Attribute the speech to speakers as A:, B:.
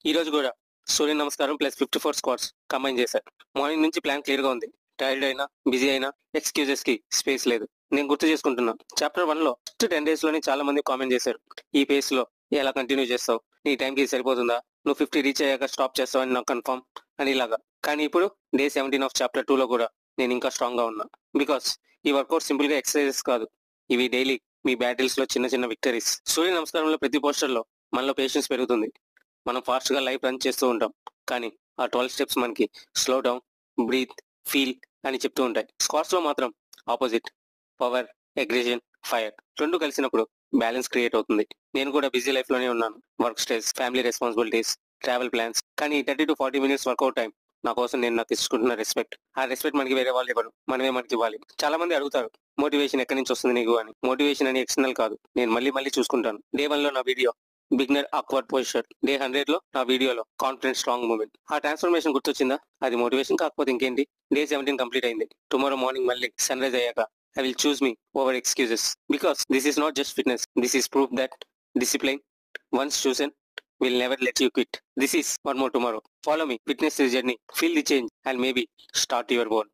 A: ఈ రోజు కూడా సూర్య నమస్కారం ప్లస్ 54 స్క్వాట్స్ కంబైన్ చేశారు. మార్నింగ్ నుంచి ప్లాన్ క్లియర్ గా ఉంది. టైర్డ్ అయినా బిజీ అయినా ఎక్స్క్యూజెస్ కి స్పేస్ లేదు. నేను గుర్తు చేసుకుంటున్నా, చాప్టర్ 1 లో ఫస్ట్ 10 days లోనే చాలా మంది కామెంట్ చేశారు, ఈ పేస్ లో ఎలా కంటిన్యూ చేస్తావు, నీ టైంకి సరిపోతుందా, నువ్వు 50 రీచ్ అయ్యాక స్టాప్ చేస్తావని నాకు కన్ఫర్మ్ అని ఇలాగా. కానీ ఇప్పుడు డే 17 ఆఫ్ చాప్టర్ 2 లో కూడా నేను ఇంకా స్ట్రాంగ్ గా ఉన్నా. బికాస్ ఈ వర్కౌట్ సింపుల్ గా ఎక్సర్సైజెస్ కాదు, ఇవి డైలీ మీ బ్యాటిల్స్ లో చిన్న చిన్న విక్టరీస్. సూర్య నమస్కారంలో ప్రతి పోస్టర్ లో మనలో పేషెన్స్ పెరుగుతుంది. మనం ఫాస్ట్ గా లైఫ్ రన్ చేస్తూ ఉంటాం, కానీ ఆ 12 స్టెప్స్ మనకి స్లో డౌన్, బ్రీత్, ఫీల్ అని చెప్తూ ఉంటాయి. స్క్వాట్స్ లో మాత్రం ఆపోజిట్, పవర్, అగ్రెషన్, ఫైర్ రెండు కలిసినప్పుడు బ్యాలెన్స్ క్రియేట్ అవుతుంది. నేను కూడా బిజీ లైఫ్ లోనే ఉన్నాను. Work stress, family responsibilities, travel plans, కానీ 30 to 40 minutes వర్కౌట్ టైం నా కోసం నేను నాకు తీసుకుంటున్న రెస్పెక్ట్. ఆ రెస్పెక్ట్ మనకి వేరే వాళ్ళు ఇవ్వరు, మనమే మనకి ఇవ్వాలి. చాలా మంది అడుగుతారు, మోటివేషన్ ఎక్కడి నుంచి వస్తుంది నీకు అని. మోటివేషన్ అని ఎక్స్టర్నల్ కాదు, నేను మళ్ళీ మళ్ళీ చూసుకుంటాను. డే 1 లో నా video beginner awkward position, day 100 లో నా వీడియోలో కాన్ఫిడెంట్ స్ట్రాంగ్ మూమెంట్. ఆ ట్రాన్స్ఫర్మేషన్ గుర్తొచ్చిందా? అది మోటివేషన్ కాకపోతే ఇంకేంటి? డే 17 కంప్లీట్ అయింది. టుమారో మార్నింగ్ మళ్ళీ సన్ రైజ్ అయ్యాక I will choose me over excuses, because this is not just fitness, this is proof that discipline, once chosen, will never let you quit. This is one more tomorrow. Follow me, fitness is a journey, feel the change, and maybe start your own.